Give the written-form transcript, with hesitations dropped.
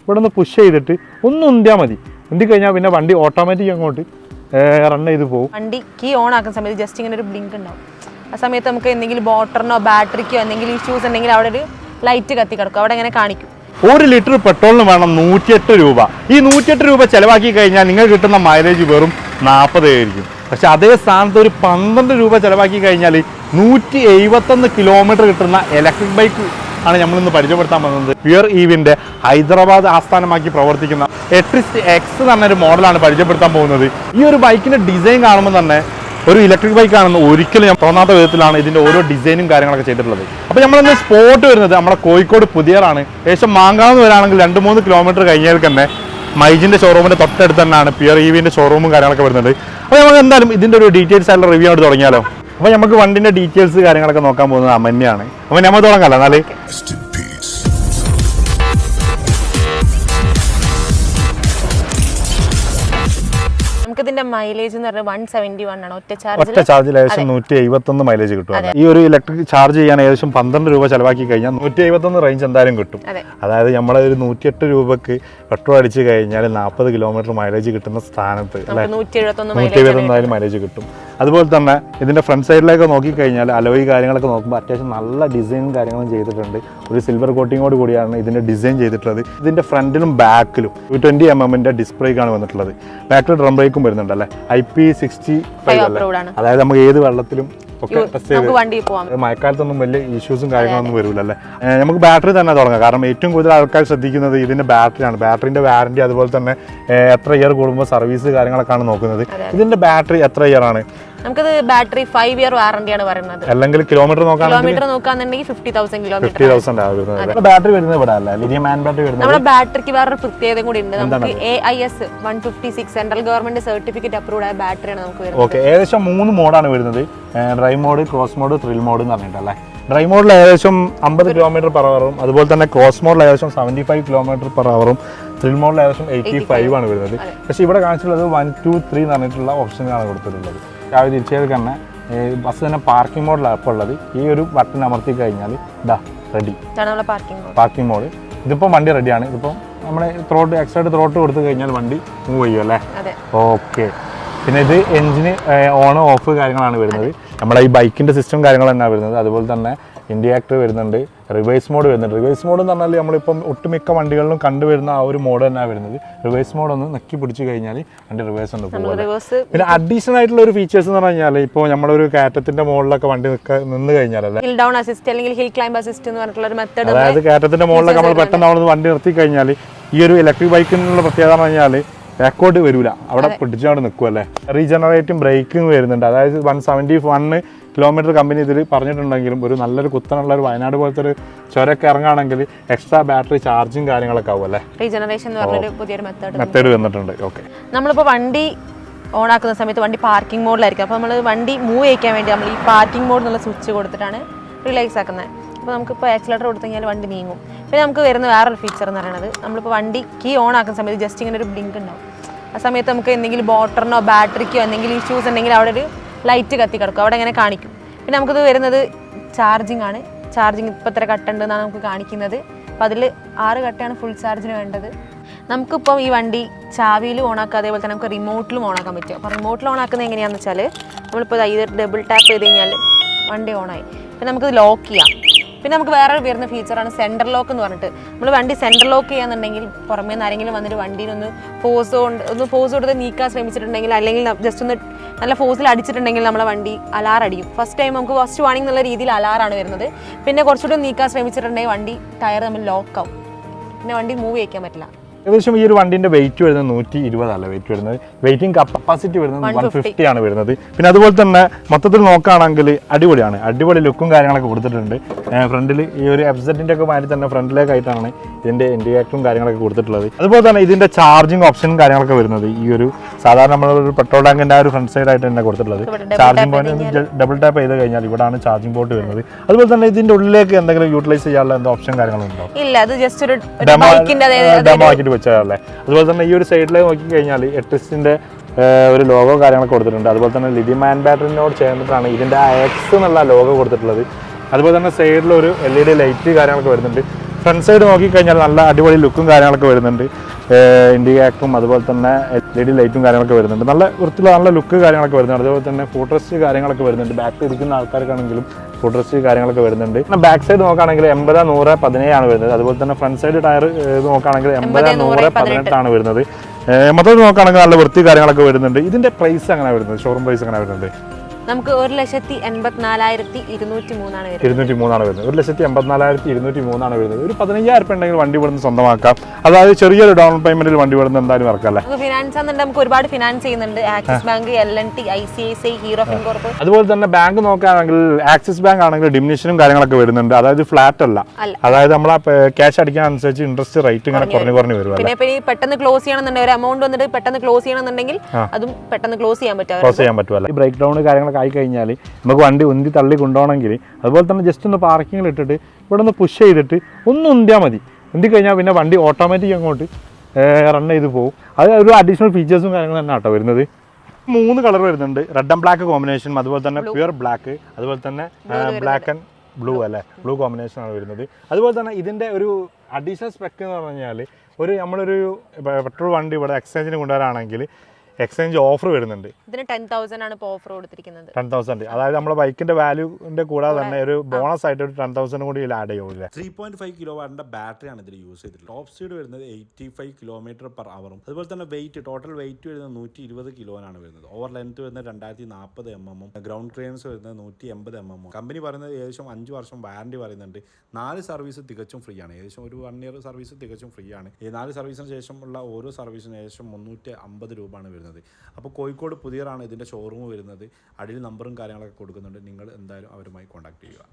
ഇവിടെ ഒന്ന് പുഷ് ചെയ്തിട്ട് ഒന്ന് ഉന്തിയാൽ മതി. ഉന്തി കഴിഞ്ഞാൽ പിന്നെ വണ്ടി ഓട്ടോമാറ്റിക് അങ്ങോട്ട് റൺ ചെയ്ത് പോകും. വണ്ടി കീ ഓൺ ആക്കുന്ന സമയത്ത് ജസ്റ്റ് ഇങ്ങനെ ഒരു ബ്ലിങ്ക് ഉണ്ടാവും. ആ സമയത്ത് നമുക്ക് എന്തെങ്കിലും മോട്ടറിനോ ബാറ്ററിക്കോ എന്തെങ്കിലും ഇഷ്യൂസ് ഉണ്ടെങ്കിൽ അവിടെ ഒരു ലൈറ്റ് കത്തി കിടക്കും, അവിടെ ഇങ്ങനെ കാണിക്കും. 1 ലിറ്റർ പെട്രോളിന് വേണം 108 രൂപ. ഈ 108 രൂപ ചിലവാക്കി കഴിഞ്ഞാൽ നിങ്ങൾ കിട്ടുന്ന മൈലേജ് വെറും 40 ആയിരിക്കും. പക്ഷെ അതേ സ്ഥാനത്ത് ഒരു 12 രൂപ ചിലവാക്കി കഴിഞ്ഞാൽ 171 കിലോമീറ്റർ കിട്ടുന്ന ഇലക്ട്രിക് ബൈക്ക് ആണ് നമ്മളിന്ന് പരിചയപ്പെടുത്താൻ പോകുന്നത്. പ്യുർ ഇവിൻ്റെ ഹൈദരാബാദ് ആസ്ഥാനമാക്കി പ്രവർത്തിക്കുന്ന എട്രിസ്റ്റ് എക്സ് എന്ന് പറഞ്ഞൊരു മോഡലാണ് പരിചയപ്പെടുത്താൻ പോകുന്നത്. ഈ ഒരു ബൈക്കിൻ്റെ ഡിസൈൻ കാണുമ്പോൾ തന്നെ ഒരു ഇലക്ട്രിക് ബൈക്ക് ആണെന്ന് ഒരിക്കലും ഞാൻ തോന്നാത്ത വിധത്തിലാണ് ഇതിൻ്റെ ഓരോ ഡിസൈനും കാര്യങ്ങളൊക്കെ ചെയ്തിട്ടുള്ളത്. അപ്പോൾ നമ്മളിന്ന് സ്പോട്ട് വരുന്നത് നമ്മുടെ കോഴിക്കോട് പുതിയറാണ്. ഏകദേശം മാങ്കാവ് വരാണെങ്കിൽ 2-3 കിലോമീറ്റർ കഴിഞ്ഞാൽ തന്നെ മൈജിൻ്റെ ഷോറൂമിൻ്റെ തൊട്ടടുത്ത് തന്നെയാണ് പ്യുർ ഇവിൻ്റെ ഷോറൂമും കാര്യങ്ങളൊക്കെ വരുന്നത്. അപ്പോൾ നമുക്ക് എന്തായാലും ഇതിൻ്റെ ഒരു ഡീറ്റെയിൽസ് ആയിട്ടുള്ള റിവ്യൂ ആയിട്ട് തുടങ്ങിയാലോ. അപ്പോൾ നമുക്ക് വണ്ടിൻ്റെ ഡീറ്റെയിൽസ് കാര്യങ്ങളൊക്കെ നോക്കാൻ പോകുന്നത് അമന്യാണ്. അപ്പോൾ നമ്മൾ തുടങ്ങാമല്ലോ എന്നാൽ. ഇതിന്റെ മൈലേജ് എന്ന് പറഞ്ഞാൽ 171 ആണ്. ഒറ്റ ചാർജിൽ ഏകദേശം 171 മൈലേജ് കിട്ടും. ഈ ഒരു ഇലക്ട്രിക് ചാർജ് ചെയ്യാൻ ഏകദേശം 12 രൂപ ചെലവാക്കി കഴിഞ്ഞാൽ 171 റേഞ്ച് എന്തായാലും കിട്ടും. അതായത് നമ്മളെ ഒരു 108 രൂപക്ക് പെട്രോൾ അടിച്ച് കഴിഞ്ഞാൽ 40 കിലോമീറ്റർ മൈലേജ് കിട്ടുന്ന സ്ഥാനത്ത് 171 മൈലേജ് കിട്ടും. അതുപോലെ തന്നെ ഇതിന്റെ ഫ്രണ്ട് സൈഡിലേക്ക് നോക്കിക്കഴിഞ്ഞാൽ അലോയ് കാര്യങ്ങളൊക്കെ നോക്കുമ്പോൾ അത്യാവശ്യം നല്ല ഡിസൈനും കാര്യങ്ങളും ചെയ്തിട്ടുണ്ട്. ഒരു സിൽവർ കോട്ടിങ്ങോട് കൂടിയാണ് ഇതിന്റെ ഡിസൈൻ ചെയ്തിട്ടുള്ളത്. ഇതിന്റെ ഫ്രണ്ടിലും ബാക്കിലും 220mm ഡിസ്ക് ബ്രേക്കാണ് വന്നിട്ടുള്ളത്. ബാക്കിൽ ഡ്രം ബ്രേക്കും വരുന്നുണ്ട് അല്ലേ. IP65 അല്ലേ. അതായത് നമുക്ക് ഏത് വെള്ളത്തിലും ഒക്കെ ടെസ്റ്റ് ചെയ്ത് മഴക്കാലത്തൊന്നും വലിയ ഇഷ്യൂസും കാര്യങ്ങളൊന്നും വരില്ല അല്ലേ. നമുക്ക് ബാറ്ററി തന്നെ തുടങ്ങാം. കാരണം ഏറ്റവും കൂടുതൽ ആൾക്കാർ ശ്രദ്ധിക്കുന്നത് ഇതിന്റെ ബാറ്ററിയാണ്. ബാറ്ററിന്റെ വാറന്റി അതുപോലെ തന്നെ എത്ര ഇയർ കൂടുമ്പോൾ സർവീസ് കാര്യങ്ങളൊക്കെയാണ് നോക്കുന്നത്. ഇതിന്റെ ബാറ്ററി എത്ര ഇയർ ആണ്? നമുക്കത് ബാറ്ററി 5 ഇയർ വാറന്റിയാണ് പറയുന്നത്. അല്ലെങ്കിൽ കിലോമീറ്റർ നോക്കാന്നുണ്ടെങ്കിൽ 50,000 കിലോമീറ്റർ ബാറ്ററി വരുന്നത് ഇവിടെ അല്ല. ലിഥിയം അയൺ ബാറ്ററി വരുന്നത്. നമ്മുടെ ബാറ്ററിക്ക് വേറൊരു പ്രത്യേകത കൂടി ഉണ്ട്. നമുക്ക് AIS 156 central government certificate approved ആയ ബാറ്ററിയാണ് നമുക്ക് വരുന്നത്. ഓക്കെ, ഏകദേശം 3 മോഡാണ് വരുന്നത്. Drive mode, cross mode, thrill mode എന്ന് പറഞ്ഞിട്ടല്ലേ. ഡ്രൈവ് മോഡിൽ ഏകദേശം 50 km/h, അതുപോലെ തന്നെ ക്രോസ് മോഡിൽ ഏകദേശം 75 km/h, ത്രിൽ മോഡിൽ ഏകദേശം 85 ആണ് വരുന്നത്. പക്ഷേ ഇവിടെ കാണിച്ചിട്ടുള്ളത് 1, 2, 3 എന്ന് പറഞ്ഞിട്ടുള്ള ഓപ്ഷനാണ് കൊടുത്തിട്ടുള്ളത്. രാവിലെ തിരിച്ചത് തന്നെ ബസ് തന്നെ പാർക്കിംഗ് മോഡിലാണ് ഇപ്പോൾ ഉള്ളത്. ഈ ഒരു ബട്ടൺ അമർത്തി കഴിഞ്ഞാൽ ഇതാ റെഡി പാർക്കിംഗ് മോഡ്. ഇതിപ്പോൾ വണ്ടി റെഡിയാണ്. ഇതിപ്പോൾ നമ്മൾ എക്സ്ട്രാ ത്രോട്ട് കൊടുത്തു കഴിഞ്ഞാൽ വണ്ടി മൂവ് ചെയ്യും അല്ലേ. ഓക്കെ, പിന്നെ ഇത് എൻജിന് ഓൺ ഓഫ് കാര്യങ്ങളാണ് വരുന്നത്. നമ്മുടെ ഈ ബൈക്കിൻ്റെ സിസ്റ്റം കാര്യങ്ങൾ തന്നെയാണ് വരുന്നത്. അതുപോലെ തന്നെ ഇൻഡിക്കേറ്റർ വരുന്നുണ്ട്, റിവേഴ്സ് മോഡ് വരുന്നുണ്ട്. റിവേഴ്സ് മോഡ് എന്ന് പറഞ്ഞാൽ നമ്മളിപ്പം ഒട്ടുമിക്ക വണ്ടികളിലും കണ്ടുവരുന്ന ആ ഒരു മോഡ് തന്നെയാണ് വരുന്നത്. റിവേഴ്സ് മോഡ് ഒന്ന് നെക്കി പിടിച്ച് കഴിഞ്ഞാൽ അതിൻ്റെ റിവേഴ്സ് ഉണ്ട് പോകുന്നത്. പിന്നെ അഡീഷണൽ ആയിട്ടുള്ള ഒരു ഫീച്ചേഴ്സ് എന്ന് പറഞ്ഞാൽ ഇപ്പോൾ നമ്മളൊരു കയറ്റത്തിന്റെ മുകളിലൊക്കെ വണ്ടി നിന്ന് കഴിഞ്ഞാലല്ലേ, ഹിൽ ഡൗൺ അസിസ്റ്റ് അല്ലെങ്കിൽ ഹിൽ ക്ലൈംബ് അസിസ്റ്റ് എന്ന് പറഞ്ഞിട്ടുള്ള ഒരു മെത്തേഡ്. അതായത് കയറ്റത്തിന്റെ മുകളിലൊക്കെ നമ്മൾ പെട്ടെന്ന് അവിടെ വണ്ടി നിർത്തി കഴിഞ്ഞാൽ ഈ ഒരു ഇലക്ട്രിക് ബൈക്കിനുള്ള പ്രത്യേകത എന്ന് പറഞ്ഞാൽ ബാക്കോട്ട് വരില്ല, അവിടെ പിടിച്ചവിടെ നിൽക്കും അല്ലേ. റീജനറേറ്റിംഗ് ബ്രേക്കിംഗ് വരുന്നുണ്ട്. അതായത് 171 കിലോമീറ്റർ കമ്പനി ഇതിൽ പറഞ്ഞിട്ടുണ്ടെങ്കിലും ഒരു നല്ലൊരു കുത്തനുള്ള ഒരു വയനാട് പോലത്തെ ഒരു ചുരമൊക്കെ ഇറങ്ങുകയാണെങ്കിൽ എക്സ്ട്രാ ബാറ്ററി ചാർജിങ് കാര്യങ്ങളൊക്കെ ആവും അല്ലേ. റീജനറേഷൻ എന്ന് പറഞ്ഞൊരു പുതിയൊരു മെത്തേഡ് വന്നിട്ടുണ്ട്. ഓക്കെ, നമ്മളിപ്പോൾ വണ്ടി ഓൺ ആക്കുന്ന സമയത്ത് വണ്ടി പാർക്കിംഗ് മോഡിലായിരിക്കും. അപ്പോൾ നമ്മൾ വണ്ടി മൂവ് ചെയ്യിക്കാൻ വേണ്ടി നമ്മൾ ഈ പാർക്കിംഗ് മോഡ് എന്നുള്ള സ്വിച്ച് കൊടുത്തിട്ടാണ് റിലാക്സ് ആക്കുന്നത്. അപ്പോൾ നമുക്കിപ്പോൾ ആക്സിലേറ്റർ കൊടുത്തു കഴിഞ്ഞാൽ വണ്ടി നീങ്ങും. പിന്നെ നമുക്ക് വരുന്ന വേറൊരു ഫീച്ചർ എന്ന് പറയുന്നത്, നമ്മളിപ്പോൾ വണ്ടി കീ ഓൺ ആക്കുന്ന സമയത്ത് ജസ്റ്റ് ഇങ്ങനെ ഒരു ബ്ലിങ്ക് ഉണ്ടാവും. ആ സമയത്ത് നമുക്ക് എന്തെങ്കിലും മോട്ടറിനോ ബാറ്ററിക്കോ എന്തെങ്കിലും ഇഷ്യൂസ് ഉണ്ടെങ്കിൽ അവിടെ ഒരു ലൈറ്റ് കത്തി കിടക്കും, അവിടെ ഇങ്ങനെ കാണിക്കും. പിന്നെ നമുക്കിത് വരുന്നത് ചാർജിങ് ആണ്. ചാർജിങ് ഇപ്പോൾ എത്ര കട്ടുണ്ടെന്നാണ് നമുക്ക് കാണിക്കുന്നത്. അപ്പോൾ അതിൽ 6 കട്ടയാണ് ഫുൾ ചാർജിന് വേണ്ടത്. നമുക്കിപ്പം ഈ വണ്ടി ചാവിയിൽ ഓണാക്കുക, അതേപോലെ തന്നെ നമുക്ക് റിമോട്ടിലും ഓണാക്കാൻ പറ്റും. അപ്പോൾ റിമോട്ടിൽ ഓണാക്കുന്നത് എങ്ങനെയാണെന്ന് വെച്ചാൽ നമ്മളിപ്പോൾ ഇത് ഡബിൾ ടാപ്പ് ചെയ്ത് കഴിഞ്ഞാൽ വണ്ടി ഓണായി. പിന്നെ നമുക്കിത് ലോക്ക് ചെയ്യാം. പിന്നെ നമുക്ക് വേറെ വരുന്ന ഫീച്ചറാണ് സെൻറ്റർ ലോക്ക് എന്ന് പറഞ്ഞിട്ട്. നമ്മൾ വണ്ടി സെൻറ്റർ ലോക്ക് ചെയ്യാന്നുണ്ടെങ്കിൽ പുറമേ നിന്ന് ആരെങ്കിലും വന്നിട്ട് വണ്ടിയിലൊന്ന് ഫോഴ്സ് കൊടുത്ത് നീക്കാൻ ശ്രമിച്ചിട്ടുണ്ടെങ്കിൽ, അല്ലെങ്കിൽ ജസ്റ്റ് ഒന്ന് നല്ല ഫോഴ്സിൽ അടിച്ചിട്ടുണ്ടെങ്കിൽ നമ്മളെ വണ്ടി അലാർ അടിക്കും. ഫസ്റ്റ് വാർണിംഗ് എന്നുള്ള രീതിയിൽ അലാറാണ് വരുന്നത്. പിന്നെ കുറച്ചുകൂടി നീക്കാൻ ശ്രമിച്ചിട്ടുണ്ടെങ്കിൽ വണ്ടി ടയർ നമ്മൾ ലോക്കാവും, പിന്നെ വണ്ടി മൂവ് ചെയ്യിക്കാൻ പറ്റില്ല. ഏകദേശം ഈ ഒരു വണ്ടിന്റെ വെയിറ്റ് വരുന്നത് 120 അല്ല വെയിറ്റ് വരുന്നത്. വെയിറ്റിംഗ് കപ്പാസിറ്റി വരുന്നത് 150 ആണ് വരുന്നത്. പിന്നെ അതുപോലെ തന്നെ മൊത്തത്തിൽ നോക്കുകയാണെങ്കിൽ അടിപൊളിയാണ്. അടിപൊളി ലുക്കും കാര്യങ്ങളൊക്കെ കൊടുത്തിട്ടുണ്ട്. ഫ്രണ്ടിൽ ഈ ഒരു എഫ്സെറ്റിന്റെ ഒക്കെ മാതിരി തന്നെ ഫ്രണ്ടിലേക്കായിട്ടാണ് ഇതിന്റെ ഇൻഡിക്കേറ്ററും കാര്യങ്ങളൊക്കെ കൊടുത്തിട്ടുള്ളത്. അതുപോലെ തന്നെ ഇതിന്റെ ചാർജിങ് ഓപ്ഷനും കാര്യങ്ങളൊക്കെ വരുന്നത് ഈ ഒരു സാധാരണ നമ്മളൊരു പെട്രോൾ ടാങ്കിന്റെ ആ ഒരു ഫ്രണ്ട് സൈഡ് ആയിട്ട് തന്നെ കൊടുത്തിട്ടുള്ളത്. ചാർജിംഗ് പോയിന്റ് ഡബിൾ ടാപ്പ് ചെയ്ത് കഴിഞ്ഞാൽ ഇവിടെയാണ് ചാർജിംഗ് പോർട്ട് വരുന്നത്. അതുപോലെ തന്നെ ഇതിന്റെ ഉള്ളിലേക്ക് എന്തെങ്കിലും യൂട്ടിലൈസ് ചെയ്യാനുള്ള എന്തോ ഓപ്ഷൻ കാര്യങ്ങളുണ്ടോ? ഇല്ല, അത് ജസ്റ്റ് ഒരു ഡെമോ ആക്കിയിട്ട് വെച്ചാലേ. അതുപോലെ തന്നെ ഈ ഒരു സൈഡിലേക്ക് നോക്കി കഴിഞ്ഞാൽ എട്രിസ്റ്റിന്റെ ഒരു ലോഗോ കാര്യങ്ങളൊക്കെ കൊടുത്തിട്ടുണ്ട്. അതുപോലെ തന്നെ ലിഥിയം അയൺ ബാറ്ററിനോട് ചേർന്നിട്ടാണ് ഇതിന്റെ എക്സ് എന്നുള്ള ലോഗോ കൊടുത്തിട്ടുള്ളത്. അതുപോലെ തന്നെ സൈഡിലൊരു LED ലൈറ്റ് കാര്യങ്ങളൊക്കെ വരുന്നുണ്ട്. ഫ്രണ്ട് സൈഡ് നോക്കിക്കഴിഞ്ഞാൽ നല്ല അടിപൊളി ലുക്കും കാര്യങ്ങളൊക്കെ വരുന്നുണ്ട്. ഇൻഡിക്കേറ്ററും അതുപോലെ തന്നെ LED ലൈറ്റും കാര്യങ്ങളൊക്കെ വരുന്നുണ്ട്. നല്ല വൃത്തിയുള്ള നല്ല ലുക്ക് കാര്യങ്ങളൊക്കെ വരുന്നുണ്ട്. അതുപോലെ തന്നെ ഫുഡ് റെസ്റ്റ് കാര്യങ്ങളൊക്കെ വരുന്നുണ്ട്. ബാക്കിൽ ഇരിക്കുന്ന ആൾക്കാർക്കാണെങ്കിലും ഫുഡ് റെസ്റ്റ് കാര്യങ്ങളൊക്കെ വരുന്നുണ്ട്. ബാക്ക് സൈഡ് നോക്കുകയാണെങ്കിൽ 80, 100, 17 ആണ് വരുന്നത്. അതുപോലെ തന്നെ ഫ്രണ്ട് സൈഡ് ടയർ നോക്കുകയാണെങ്കിൽ 80, 100, 18 ആണ് വരുന്നത്. മൊത്തത്തിൽ നോക്കുകയാണെങ്കിൽ നല്ല വൃത്തി കാര്യങ്ങളൊക്കെ വരുന്നുണ്ട്. ഇതിന്റെ പ്രൈസ് അങ്ങനെ വരുന്നത്, ഷോറൂം പ്രൈസ് അങ്ങനെ വരുന്നത് നമുക്ക് 1,84,203 ആണ് വരുന്നത്. 203 ആണ് വരുന്നത്. 1,84,203 ആണ് വരുന്നത്. ഒരു 15,000 ഉണ്ടെങ്കിൽ വണ്ടി ഇവിടുന്ന് സ്വന്തമാക്കാം. അതായത് ചെറിയൊരു ഡൗൺ പേയ്മെന്റിൽ വണ്ടി ഇവിടുന്ന് എന്തായാലും ഇറക്കല്ലേ. ഫിനാൻസ് ആണെന്നുണ്ടെങ്കിൽ നമുക്ക് ഒരുപാട് ഫിനാൻസ് ചെയ്യുന്നുണ്ട്. Axis bank, L&T, ICICI, hero Fincorp. അതുപോലെ തന്നെ ബാങ്ക് നോക്കുകയാണെങ്കിൽ ആക്സിസ് ബാങ്ക് ആണെങ്കിൽ ഡിമിനിഷനും കാര്യങ്ങളൊക്കെ വരുന്നുണ്ട്. അതായത് ഫ്ലാറ്റ് അല്ല, അതായത് നമ്മൾ ക്യാഷ് അടിക്കാൻ അനുസരിച്ച് ഇൻട്രസ്റ്റ് റേറ്റ് ഇങ്ങനെ കുറഞ്ഞു വരും. പിന്നെ പെട്ടെന്ന് ക്ലോസ് ചെയ്യണമെന്നുണ്ടെങ്കിൽ ഒരു എമൗണ്ട് വന്നിട്ട് പെട്ടെന്ന് ക്ലോസ് ചെയ്യണമെന്നുണ്ടെങ്കിൽ അതും പെട്ടെന്ന് ക്ലോസ് ചെയ്യാൻ പറ്റുമല്ലോ. ഈ ബ്രേക്ക് ഡൗൺ കാര്യങ്ങളൊക്കെ ആയി കഴിഞ്ഞാൽ നമുക്ക് വണ്ടി ഉന്തി തള്ളി കൊണ്ടുപോകണമെങ്കിൽ അതുപോലെ തന്നെ ജസ്റ്റ് ഒന്ന് പാർക്കിങ്ങിൽ ഇട്ടിട്ട് ഇവിടെ ഒന്ന് പുഷ് ചെയ്തിട്ട് ഒന്ന് ഉന്തിയാൽ മതി. ഉന്തി കഴിഞ്ഞാൽ പിന്നെ വണ്ടി ഓട്ടോമാറ്റിക് അങ്ങോട്ട് റൺ ചെയ്ത് പോകും. അത് ഒരു അഡീഷണൽ ഫീച്ചേഴ്സും കാര്യങ്ങളും തന്നെ ആട്ടോ വരുന്നത്. 3 കളർ വരുന്നുണ്ട്. റെഡ് ആൻഡ് ബ്ലാക്ക് കോമ്പിനേഷൻ, അതുപോലെ തന്നെ പ്യുവർ ബ്ലാക്ക്, അതുപോലെ തന്നെ ബ്ലാക്ക് ആൻഡ് ബ്ലൂ അല്ലേ, ബ്ലൂ കോമ്പിനേഷൻ ആണ് വരുന്നത്. അതുപോലെ തന്നെ ഇതിൻ്റെ ഒരു അഡീഷണൽ സ്പെക്ക് എന്ന് പറഞ്ഞു കഴിഞ്ഞാൽ നമ്മളൊരു പെട്രോൾ വണ്ടി ഇവിടെ എക്സ്ചേഞ്ചിന് കൊണ്ടുവരാണെങ്കിൽ എക്സ്ചേഞ്ച് ഓഫർ വരുന്നുണ്ട്. ഇതിന് 10,000 ആണ് ഇപ്പോൾ ഓഫർ കൊടുത്തിരിക്കുന്നത്. 10,000, അതായത് നമ്മുടെ ബൈക്കിന്റെ വാല്യൂന്റെ കൂടാതെ തന്നെ ഒരു ബോണസ് ആയിട്ട് ഒരു 10,000 കൂടി ആഡ് ചെയ്യൂല. 3.5 കിലോവാട്ടിന്റെ ബാറ്ററിയാണ് ഇതിൽ യൂസ് ചെയ്തിട്ടുള്ളത്. ടോപ്പ് സ്പീഡ് വരുന്നത് 85 km/h. അതുപോലെ തന്നെ ടോട്ടൽ വെയിറ്റ് വരുന്നത് 120 കിലോനാണ് വരുന്നത്. ഓവർ ലെങ്ത് വരുന്നത് 2040 mm, ഗ്രൗണ്ട് ക്ലിയറൻസ് വരുന്നത് 180 mm. കമ്പനി പറയുന്നത് ഏകദേശം 5 വർഷം വാറണ്ടി പറയുന്നുണ്ട്. 4 സർവീസ് തികച്ചും ഫ്രീ ആണ്. ഏകദേശം ഒരു 1 ഇയർ സർവീസ് തികച്ചും ഫ്രീ ആണ്. ഈ 4 സർവീസിന് ശേഷമുള്ള ഓരോ സർവീസിന് ഏകദേശം 350 രൂപയാണ് വരുന്നത്. അപ്പോൾ കോഴിക്കോട് പുതിയറാണ് ഇതിൻ്റെ ഷോറൂം വരുന്നത്. അടിയിൽ നമ്പറും കാര്യങ്ങളൊക്കെ കൊടുക്കുന്നുണ്ട്. നിങ്ങൾ എന്തായാലും അവരുമായി കോൺടാക്ട് ചെയ്യുക.